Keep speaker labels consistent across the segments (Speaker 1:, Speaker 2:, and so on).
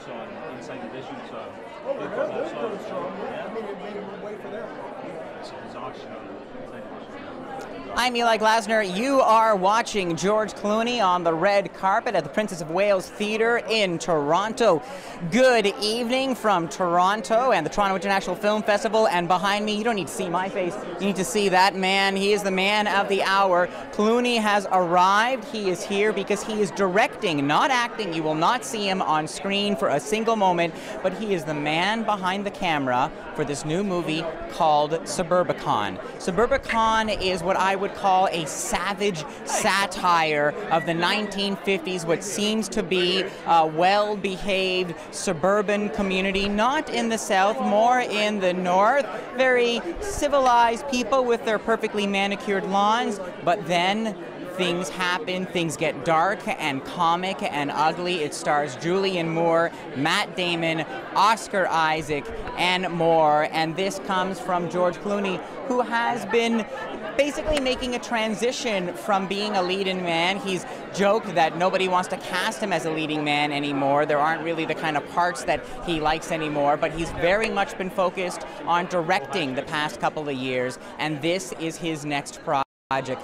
Speaker 1: also on Inside the Vision, so...
Speaker 2: Oh, I heard they're going strong. Yeah. I mean, it made a way for them.
Speaker 1: It's auction on Inside the Vision.
Speaker 3: I'm Eli Glasner. You are watching George Clooney on the red carpet at the Princess of Wales Theatre in Toronto. Good evening from Toronto and the Toronto International Film Festival. And behind me, you don't need to see my face, you need to see that man. He is the man of the hour. Clooney has arrived. He is here because he is directing, not acting. You will not see him on screen for a single moment, but he is the man behind the camera for this new movie called Suburbicon. Suburbicon is what I would call a savage satire of the 1950s, what seems to be a well-behaved suburban community, not in the South, more in the North. Very civilized people with their perfectly manicured lawns, but then things happen, things get dark and comic and ugly. It stars Julianne Moore, Matt Damon, Oscar Isaac, and more. And this comes from George Clooney, who has been basically making a transition from being a leading man. He's joked that nobody wants to cast him as a leading man anymore. There aren't really the kind of parts that he likes anymore, but he's very much been focused on directing the past couple of years, and this is his next project.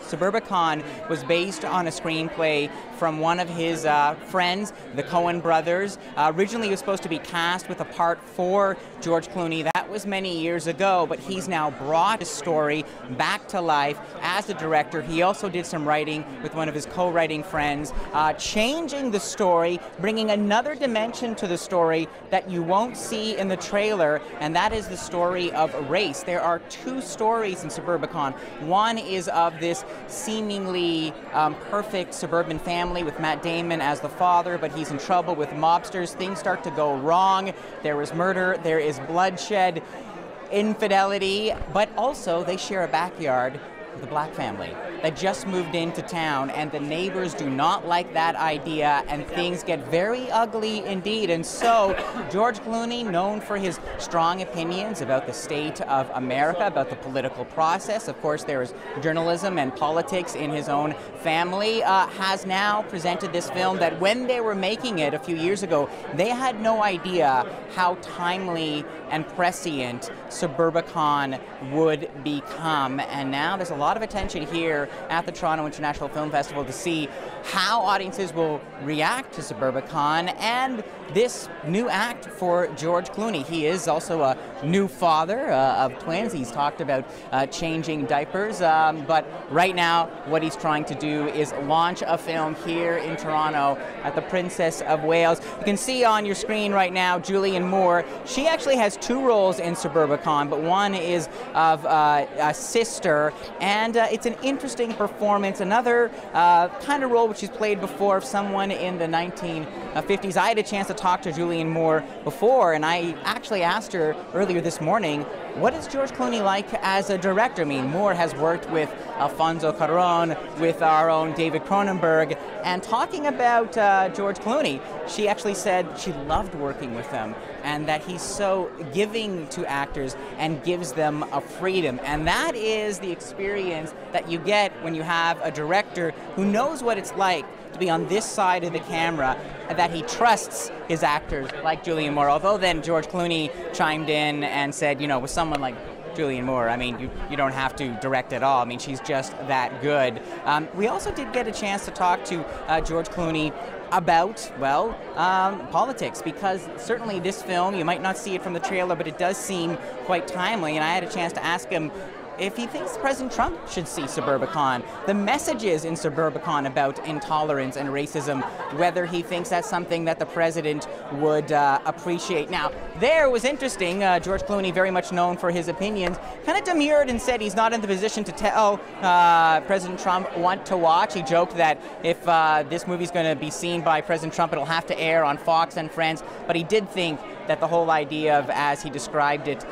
Speaker 3: Suburbicon was based on a screenplay from one of his friends, the Coen brothers. Originally it was supposed to be cast with a part for George Clooney. That was many years ago, but he's now brought his story back to life as a director. He also did some writing with one of his co-writing friends, changing the story, bringing another dimension to the story that you won't see in the trailer, and that is the story of race. There are two stories in Suburbicon. One is of this seemingly perfect suburban family with Matt Damon as the father, but he's in trouble with mobsters. Things start to go wrong. There is murder, there is bloodshed, infidelity, but also they share a backyard with a black family that just moved into town, and the neighbors do not like that idea, and things get very ugly indeed. And so George Clooney, known for his strong opinions about the state of America, about the political process, of course there is journalism and politics in his own family, has now presented this film that when they were making it a few years ago, they had no idea how timely and prescient Suburbicon would become. And now there's a lot of attention here at the Toronto International Film Festival to see how audiences will react to Suburbicon and this new act for George Clooney. He is also a new father of twins. He's talked about changing diapers, but right now what he's trying to do is launch a film here in Toronto at the Princess of Wales. You can see on your screen right now Julianne Moore. She actually has two roles in Suburbicon, but one is of a sister, and it's an interesting performance. Another kind of role which she's played before of someone in the 1950s. I had a chance to talk to Julianne Moore before, and I actually asked her earlier this morning, what is George Clooney like as a director? I mean, Moore has worked with Alfonso Cuarón, with our own David Cronenberg, and talking about George Clooney, she actually said she loved working with him and that he's so giving to actors and gives them a freedom. And that is the experience that you get when you have a director who knows what it's like to be on this side of the camera, and that he trusts his actors like Julianne Moore. Although then George Clooney chimed in and said, you know, with someone like Julianne Moore, I mean, you don't have to direct at all. I mean, she's just that good. We also did get a chance to talk to George Clooney about, well, politics, because certainly this film, you might not see it from the trailer, but it does seem quite timely, and I had a chance to ask him if he thinks President Trump should see Suburbicon, the messages in Suburbicon about intolerance and racism, whether he thinks that's something that the president would appreciate. Now, there was interesting. George Clooney, very much known for his opinions, kind of demurred and said he's not in the position to tell President Trump what to watch. He joked that if this movie's going to be seen by President Trump, it'll have to air on Fox and Friends, but he did think that the whole idea of, as he described it,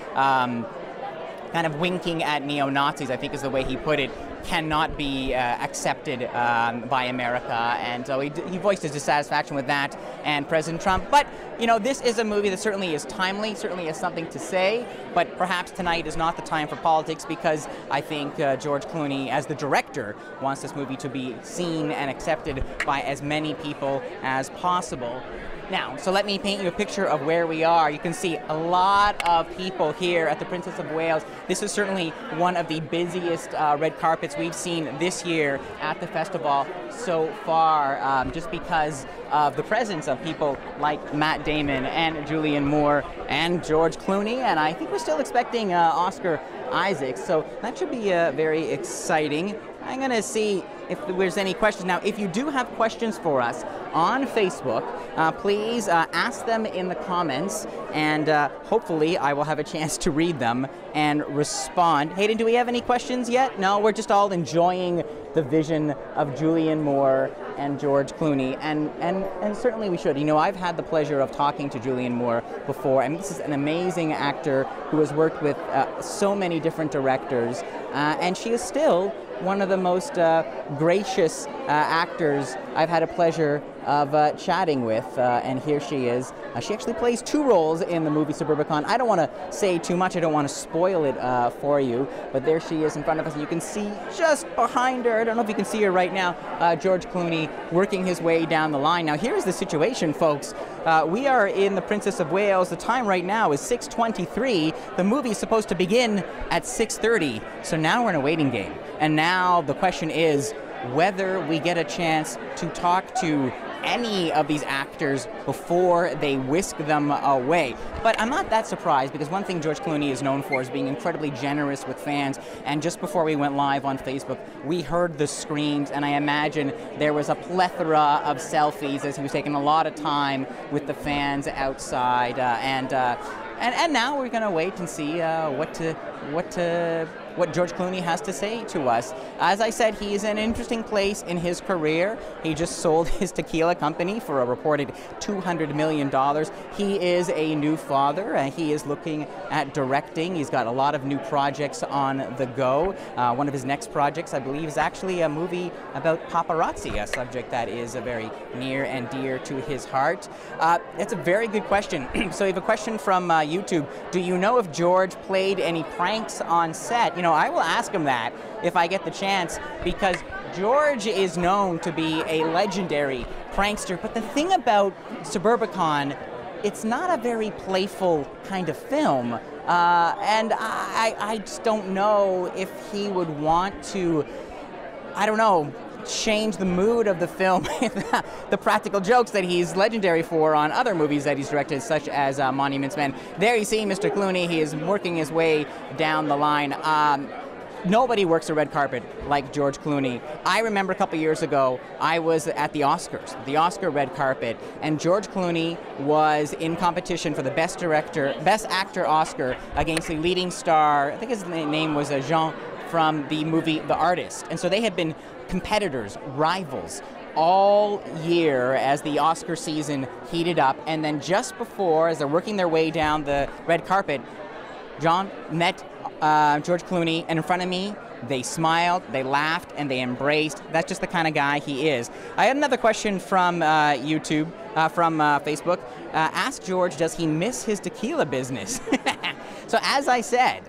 Speaker 3: kind of winking at neo-Nazis, I think is the way he put it, cannot be accepted by America. And so he voiced his dissatisfaction with that and President Trump. But, you know, this is a movie that certainly is timely, certainly has something to say, but perhaps tonight is not the time for politics, because I think George Clooney, as the director, wants this movie to be seen and accepted by as many people as possible. Now, so let me paint you a picture of where we are. You can see a lot of people here at the Princess of Wales. This is certainly one of the busiest red carpets we've seen this year at the festival so far, just because of the presence of people like Matt Damon and Julianne Moore and George Clooney, and I think we're still expecting Oscar Isaac, so that should be very exciting. I'm going to see if there's any questions. Now, if you do have questions for us on Facebook, please ask them in the comments, and hopefully I will have a chance to read them and respond. Hayden, do we have any questions yet? No, we're just all enjoying the vision of Julianne Moore and George Clooney, and certainly we should. You know, I've had the pleasure of talking to Julianne Moore before, and this is an amazing actor who has worked with so many different directors, and she is still one of the most gracious actors I've had a pleasure of chatting with, and here she is. She actually plays 2 roles in the movie Suburbicon. I don't want to say too much, I don't want to spoil it for you, but there she is in front of us, and you can see just behind her, I don't know if you can see her right now, George Clooney working his way down the line. Now here's the situation, folks. We are in the Princess of Wales. The time right now is 6:23. The movie is supposed to begin at 6:30, so now we're in a waiting game. And now the question is whether we get a chance to talk to any of these actors before they whisk them away. But I'm not that surprised, because one thing George Clooney is known for is being incredibly generous with fans, and just before we went live on Facebook, we heard the screams, and I imagine there was a plethora of selfies as he was taking a lot of time with the fans outside, and now we're going to wait and see what George Clooney has to say to us. As I said, he is in an interesting place in his career. He just sold his tequila company for a reported $200 million. He is a new father, and he is looking at directing. He's got a lot of new projects on the go. One of his next projects, I believe, is actually a movie about paparazzi, a subject that is very near and dear to his heart. That's a very good question. So we have a question from YouTube. Do you know if George played any pranks on set? You know, I will ask him that if I get the chance, because George is known to be a legendary prankster. But the thing about Suburbicon, it's not a very playful kind of film. And I just don't know if he would want to, I don't know, change the mood of the film with the practical jokes that he's legendary for on other movies that he's directed, such as Monuments Men. There you see Mr. Clooney. He is working his way down the line. Nobody works a red carpet like George Clooney. I remember a couple years ago, I was at the Oscars, the Oscar red carpet, and George Clooney was in competition for the Best Actor Oscar against the leading star, I think his name was Jean, from the movie The Artist. And so they had been competitors, rivals, all year as the Oscar season heated up, and then just before, as they're working their way down the red carpet, John met George Clooney, and in front of me, they smiled, they laughed, and they embraced. That's just the kind of guy he is. I had another question from YouTube, from Facebook. Ask George, does he miss his tequila business? So as I said,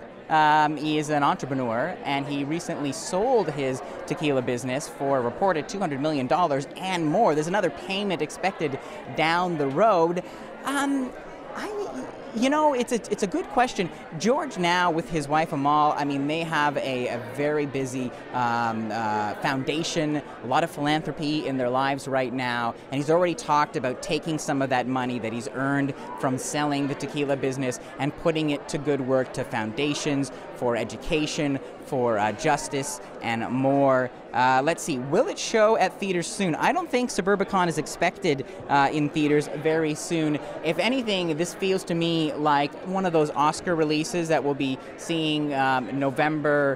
Speaker 3: he is an entrepreneur, and he recently sold his tequila business for a reported $200 million and more. There's another payment expected down the road. You know, it's a good question. George now, with his wife Amal, I mean, they have a very busy foundation, a lot of philanthropy in their lives right now, and he's already talked about taking some of that money that he's earned from selling the tequila business and putting it to good work, to foundations, for education, for justice, and more. Let's see, will it show at theaters soon? I don't think Suburbicon is expected in theaters very soon. If anything, this feels to me like one of those Oscar releases that we'll be seeing November,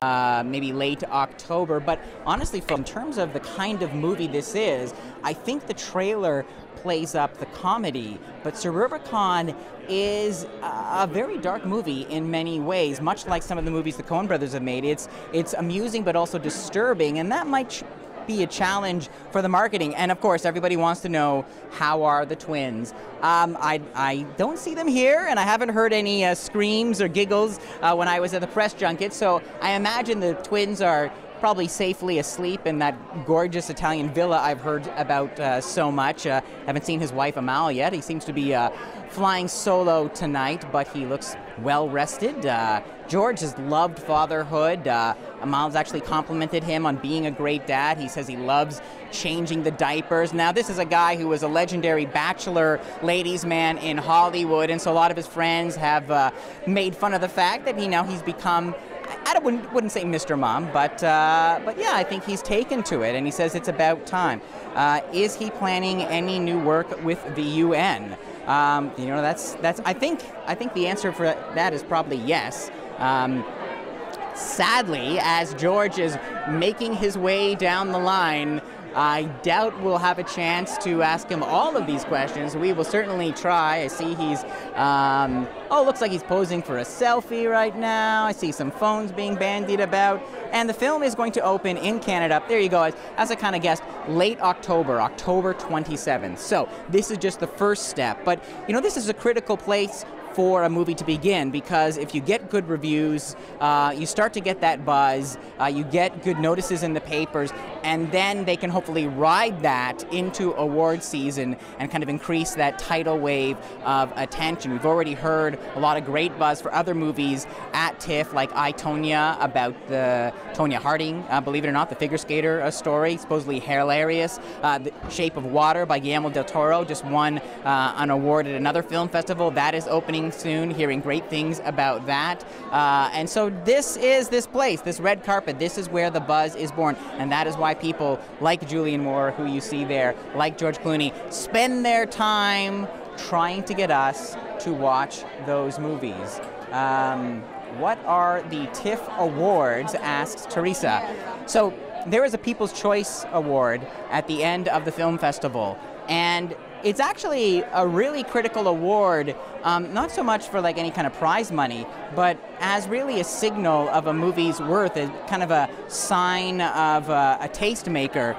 Speaker 3: maybe late October. But honestly, in terms of the kind of movie this is, I think the trailer plays up the comedy, but Suburbicon is a very dark movie in many ways, much like some of the movies the Coen brothers have made. It's amusing but also disturbing, and that might be a challenge for the marketing. And of course, everybody wants to know, how are the twins? I don't see them here, and I haven't heard any screams or giggles when I was at the press junket, so I imagine the twins are probably safely asleep in that gorgeous Italian villa I've heard about so much. Haven't seen his wife Amal yet. He seems to be flying solo tonight, but he looks well rested. George has loved fatherhood. Amal's actually complimented him on being a great dad. He says he loves changing the diapers. Now, this is a guy who was a legendary bachelor ladies' man in Hollywood, and so a lot of his friends have made fun of the fact that he's become, I wouldn't say Mr. Mom, but yeah, I think he's taken to it, and he says it's about time. Is he planning any new work with the UN? That's I think the answer for that is probably yes. Sadly, as George is making his way down the line, I doubt we'll have a chance to ask him all of these questions. We will certainly try. I see he's, looks like he's posing for a selfie right now. I see some phones being bandied about. And the film is going to open in Canada, there you go, as I kind of guessed, late October 27th. So this is just the first step. But, this is a critical place for a movie to begin, because if you get good reviews, you start to get that buzz, you get good notices in the papers, and then they can hopefully ride that into award season and kind of increase that tidal wave of attention. We've already heard a lot of great buzz for other movies at TIFF, like I, Tonya, about the Tonya Harding, believe it or not, the figure skater story, supposedly hilarious. The Shape of Water by Guillermo del Toro just won an award at another film festival. That is opening soon, hearing great things about that. And so this is this place, this red carpet, this is where the buzz is born. And that is why people like Julianne Moore, who you see there, like George Clooney, spend their time trying to get us to watch those movies. What are the TIFF Awards, asks Teresa. So there is a People's Choice Award at the end of the film festival, and it's actually a really critical award, not so much for like any kind of prize money, but as really a signal of a movie's worth, a kind of a sign of a tastemaker.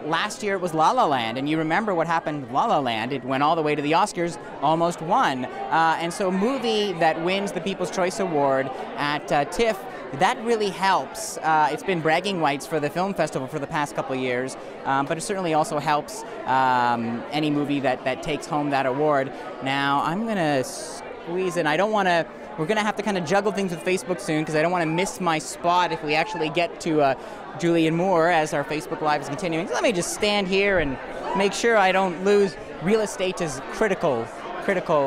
Speaker 3: Last year it was La La Land, and you remember what happened with La La Land. It went all the way to the Oscars, almost won. And so a movie that wins the People's Choice Award at TIFF, that really helps. It's been bragging rights for the film festival for the past couple of years, but it certainly also helps any movie that takes home that award. Now, I'm going to squeeze in. I don't want to, we're going to have to kind of juggle things with Facebook soon, because I don't want to miss my spot if we actually get to Julianne Moore as our Facebook Live is continuing. So let me just stand here and make sure I don't lose. Real estate is critical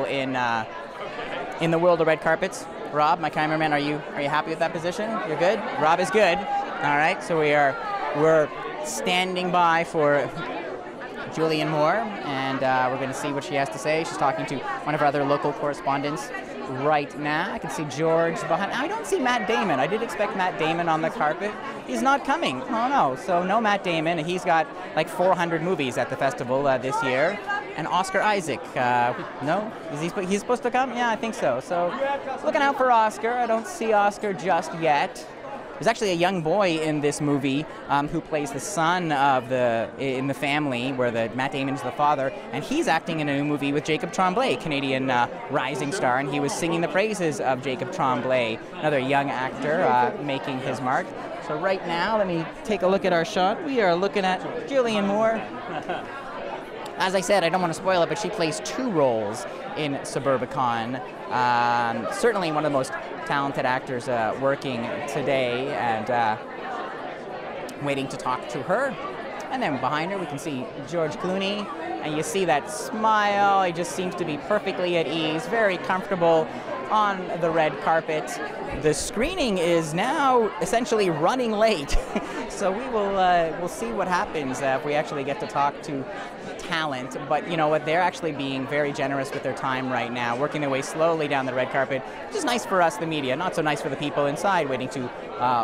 Speaker 3: in the world of red carpets. Rob, my cameraman, are you happy with that position? You're good? Rob is good. All right, so we're standing by for Julianne Moore, and we're going to see what she has to say. She's talking to one of our other local correspondents right now. I can see George behind. I don't see Matt Damon. I did expect Matt Damon on the carpet. He's not coming. Oh no, so no Matt Damon. He's got like 400 movies at the festival this year. And Oscar Isaac, no? He's supposed to come? Yeah, I think so. So looking out for Oscar. I don't see Oscar just yet. There's actually a young boy in this movie who plays the son of in the family, where Matt Damon is the father, and he's acting in a new movie with Jacob Tremblay, Canadian rising star, and he was singing the praises of Jacob Tremblay, another young actor making his mark. So right now, let me take a look at our shot. We are looking at Julianne Moore. As I said, I don't want to spoil it, but she plays 2 roles in Suburbicon. Certainly one of the most talented actors working today, and waiting to talk to her. And then behind her we can see George Clooney, and you see that smile. He just seems to be perfectly at ease, very comfortable on the red carpet. The screening is now essentially running late, so we'll see what happens if we actually get to talk to talent. But you know what, they're actually being very generous with their time right now, working their way slowly down the red carpet, which is nice for us, the media, not so nice for the people inside waiting to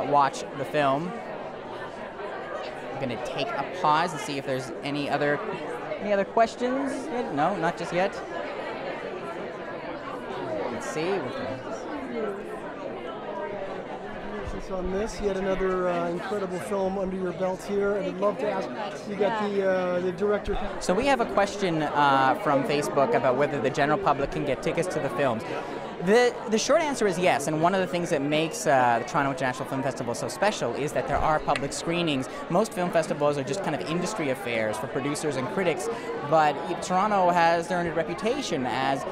Speaker 3: watch the film. I'm going to take a pause and see if there's any other questions. No, not just yet. Let's see.
Speaker 2: On this, yet another incredible film under your belt here, and I'd love to ask, you got the director.
Speaker 3: So we have a question from Facebook about whether the general public can get tickets to the films. The short answer is yes, and one of the things that makes the Toronto International Film Festival so special is that there are public screenings. Most film festivals are just kind of industry affairs for producers and critics, but Toronto has earned a reputation as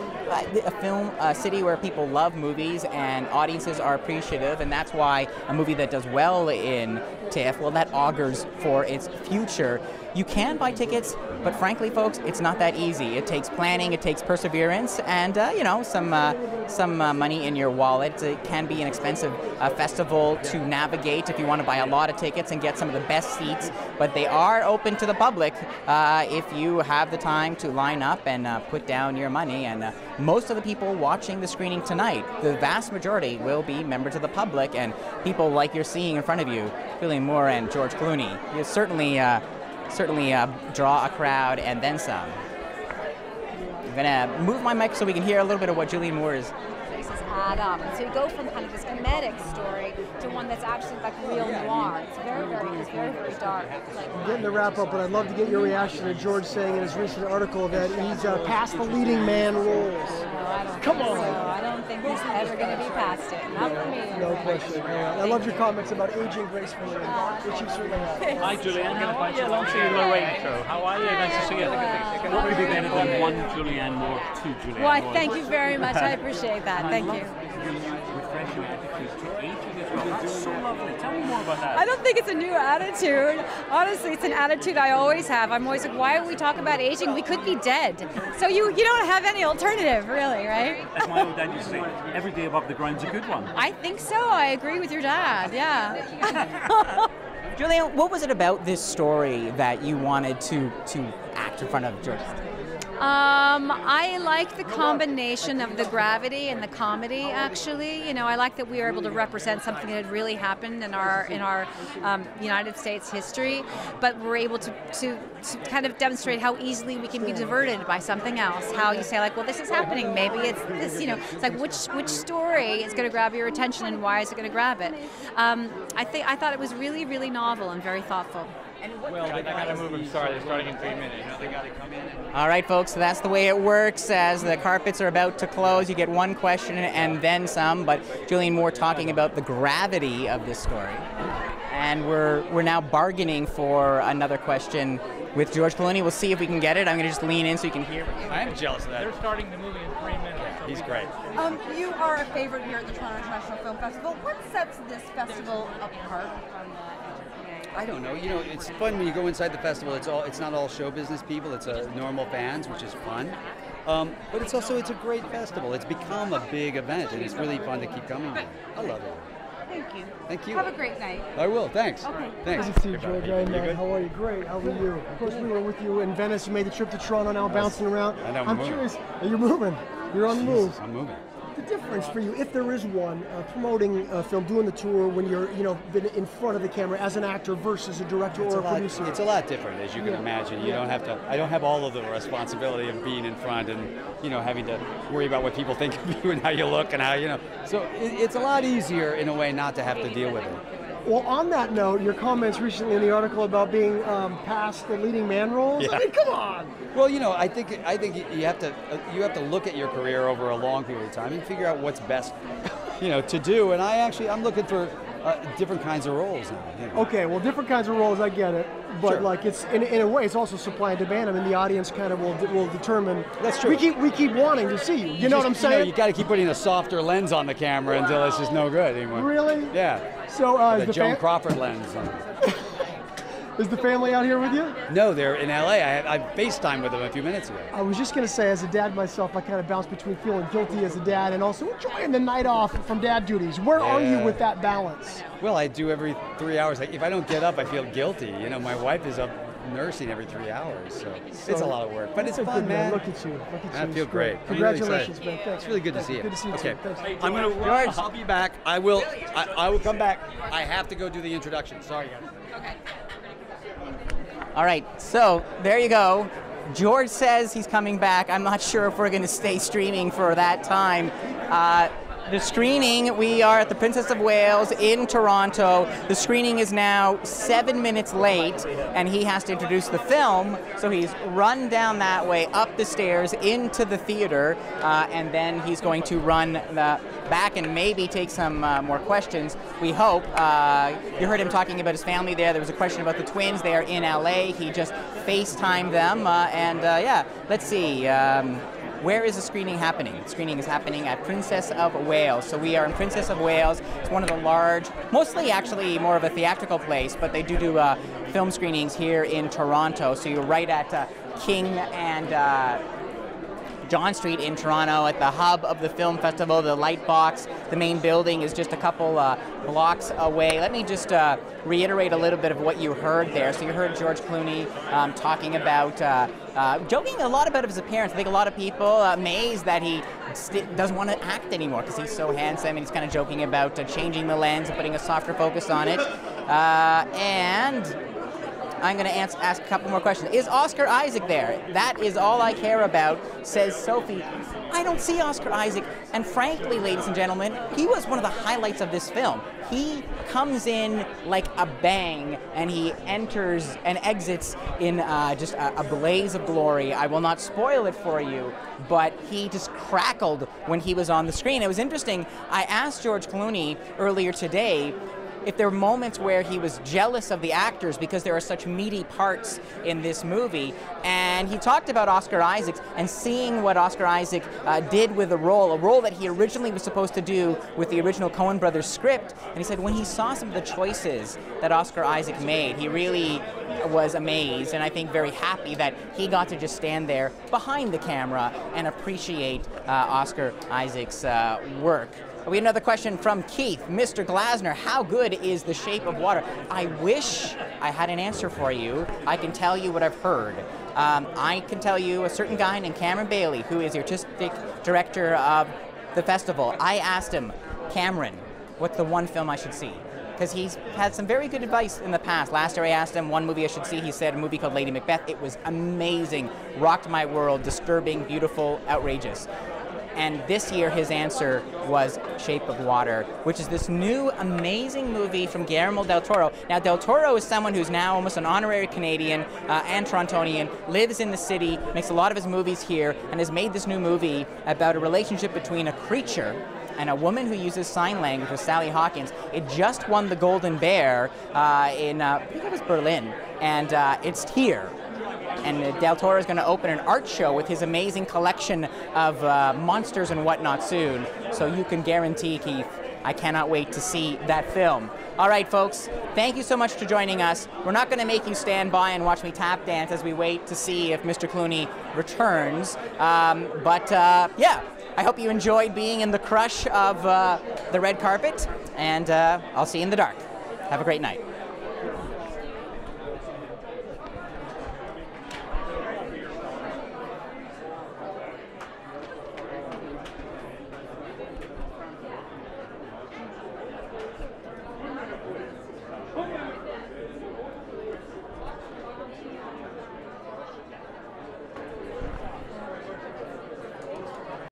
Speaker 3: a city where people love movies and audiences are appreciative, and that's why a movie that does well in TIFF, well, that augurs for its future. You can buy tickets, but frankly, folks, it's not that easy. It takes planning, it takes perseverance, and some money in your wallet. It can be an expensive festival to navigate if you want to buy a lot of tickets and get some of the best seats. But they are open to the public if you have the time to line up and put down your money. And most of the people watching the screening tonight, the vast majority, will be members of the public and people like you're seeing in front of you, Julianne Moore and George Clooney. You certainly draw a crowd and then some. I'm gonna move my mic so we can hear a little bit of what Julianne Moore is.
Speaker 4: Faces add up, and so you go from kind of this comedic story to one that's actually like real noir. It's very dark.
Speaker 2: I'm getting the wrap up, but I'd love to get your reaction to George saying in his recent article that he's past the leading man roles. Come on.
Speaker 4: I don't think he's ever going to be past it. Not for me.
Speaker 2: No question. I love your comments about aging gracefully, which you certainly have.
Speaker 1: Hi, Julianne. Going to invite you along to the Lorraine show. How are you? Nice to see you. What would be better than one Julianne Moore, two Julianne Moore?
Speaker 4: Well, thank you very much. I appreciate that. Thank you.
Speaker 1: Refreshing attitude to aging as well. That's so lovely. Tell me more about that.
Speaker 4: I don't think it's a new attitude. Honestly, it's an attitude I always have. I'm always like, why do we talk about aging? We could be dead. So you don't have any alternative, really, right?
Speaker 1: As my old dad used to say, every day above the ground's a good one.
Speaker 4: I think so. I agree with your dad. Yeah.
Speaker 3: Julianne, what was it about this story that you wanted to act in front of George?
Speaker 4: I like the combination of the gravity and the comedy. Actually, I like that we were able to represent something that had really happened in our United States history, but we're able to kind of demonstrate how easily we can be diverted by something else. How you say like, well, this is happening. Maybe it's this. It's like which story is going to grab your attention and why is it going to grab it? I thought it was really, really novel and very thoughtful.
Speaker 5: Well, they got to move. I'm sorry, they're starting in 3 minutes. They got to come in.
Speaker 3: All right, folks, so that's the way it works. As the carpets are about to close, you get one question and then some, but Julianne Moore talking about the gravity of this story. And we're now bargaining for another question with George Clooney. We'll see if we can get it. I'm going to just lean in so you can hear.
Speaker 5: I am jealous of that. They're starting the movie in 3 minutes. He's great.
Speaker 6: You are a favorite here at the Toronto International Film Festival. What sets this festival apart?
Speaker 7: I don't know. It's fun when you go inside the festival. It's not all show business people. It's normal fans, which is fun. But it's a great festival. It's become a big event, and it's really fun to keep coming here. I love it.
Speaker 6: Thank you.
Speaker 7: Thank you.
Speaker 6: Have a great night.
Speaker 7: I will. Thanks.
Speaker 6: Okay.
Speaker 7: Thanks.
Speaker 2: Good to see you, George. How are you? Great. How are you? Of course, we were with you in Venice. You made the trip to Toronto. Now bouncing around.
Speaker 7: I know.
Speaker 2: I'm curious. You're moving. You're on the move.
Speaker 7: I'm moving.
Speaker 2: The difference for you, if there is one, promoting a film, doing the tour when you're, been in front of the camera as an actor versus a director or a producer.
Speaker 7: It's a lot different, as you can imagine. You don't have to. I don't have all of the responsibility of being in front and having to worry about what people think of you and how you look and how So it's a lot easier in a way not to have to deal with it.
Speaker 2: Well, on that note, your comments recently in the article about being past the leading man roles.
Speaker 7: Yeah.
Speaker 2: I mean, come on.
Speaker 7: Well, I think you have to look at your career over a long period of time and figure out what's best, to do. And I'm looking for different kinds of roles now.
Speaker 2: Okay, well, different kinds of roles, I get it. But
Speaker 7: Sure.
Speaker 2: like it's in a way, it's also supply and demand. I mean, the audience kind of will determine.
Speaker 7: That's true.
Speaker 2: We keep wanting to see you. You know what I'm saying?
Speaker 7: You got to keep putting a softer lens on the camera until it's just no good anymore.
Speaker 2: Really?
Speaker 7: Yeah.
Speaker 2: So
Speaker 7: The Joan Crawford lens on.
Speaker 2: Is the family out here with you?
Speaker 7: No, they're in LA. I FaceTimed with them a few minutes ago.
Speaker 2: I was just going to say, as a dad myself, I kind of bounce between feeling guilty as a dad and also enjoying the night off from dad duties. Where are you with that balance?
Speaker 7: Well, I do every 3 hours. Like, if I don't get up, I feel guilty. My wife is up nursing every 3 hours, so it's a lot of work. But it's
Speaker 2: a
Speaker 7: fun,
Speaker 2: good
Speaker 7: man.
Speaker 2: Look at you.
Speaker 7: I feel great.
Speaker 2: Congratulations,
Speaker 7: I'm really
Speaker 2: man. Thanks.
Speaker 7: It's really good to see you.
Speaker 2: Good to see you
Speaker 7: Okay.
Speaker 2: too. Thanks.
Speaker 7: I'm going to run. I'll be back. I will come back. I have to go do the introduction. Sorry, guys.
Speaker 6: Okay.
Speaker 3: All right, so there you go. George says he's coming back. I'm not sure if we're going to stay streaming for that time. The screening, we are at the Princess of Wales in Toronto. The screening is now 7 minutes late, and he has to introduce the film, so he's run down that way, up the stairs, into the theater, and then he's going to run back and maybe take some more questions, we hope. You heard him talking about his family there. There was a question about the twins. They are in LA. He just FaceTimed them, yeah, let's see. Where is the screening happening? The screening is happening at Princess of Wales. So we are in Princess of Wales. It's one of the large, mostly actually more of a theatrical place, but they do film screenings here in Toronto. So you're right at King and John Street in Toronto, at the hub of the film festival. The Lightbox, the main building, is just a couple blocks away. Let me just reiterate a little bit of what you heard there. So you heard George Clooney talking about, joking a lot about his appearance. I think a lot of people amazed that he doesn't want to act anymore because he's so handsome, and he's kind of joking about changing the lens and putting a softer focus on it. And I'm going to ask a couple more questions. Is Oscar Isaac there? That is all I care about, says Sophie. I don't see Oscar Isaac. And frankly, ladies and gentlemen, he was one of the highlights of this film. He comes in like a bang, and he enters and exits in just a blaze of glory. I will not spoil it for you, but he just crackled when he was on the screen. It was interesting. I asked George Clooney earlier today if there were moments where he was jealous of the actors because there are such meaty parts in this movie. And he talked about Oscar Isaac and seeing what Oscar Isaac did with the role, a role that he originally was supposed to do with the original Coen Brothers script. And he said when he saw some of the choices that Oscar Isaac made, he really was amazed, and I think very happy that he got to just stand there behind the camera and appreciate Oscar Isaac's work. We have another question from Keith. Mr. Glasner, how good is The Shape of Water? I wish I had an answer for you. I can tell you what I've heard. I can tell you a certain guy named Cameron Bailey, who is the artistic director of the festival. I asked him, Cameron, what's the one film I should see? Because he's had some very good advice in the past. Last year I asked him one movie I should see. He said a movie called Lady Macbeth. It was amazing, rocked my world, disturbing, beautiful, outrageous. And this year his answer was Shape of Water, which is this new amazing movie from Guillermo del Toro. Now, del Toro is someone who's now almost an honorary Canadian and Torontonian, lives in the city, makes a lot of his movies here, and has made this new movie about a relationship between a creature and a woman who uses sign language with Sally Hawkins. It just won the Golden Bear in, I think it was Berlin, and it's here. And Del Toro is going to open an art show with his amazing collection of monsters and whatnot soon. So you can guarantee, Keith, I cannot wait to see that film. All right, folks, thank you so much for joining us. We're not going to make you stand by and watch me tap dance as we wait to see if Mr. Clooney returns. Yeah, I hope you enjoyed being in the crush of the red carpet, and I'll see you in the dark. Have a great night.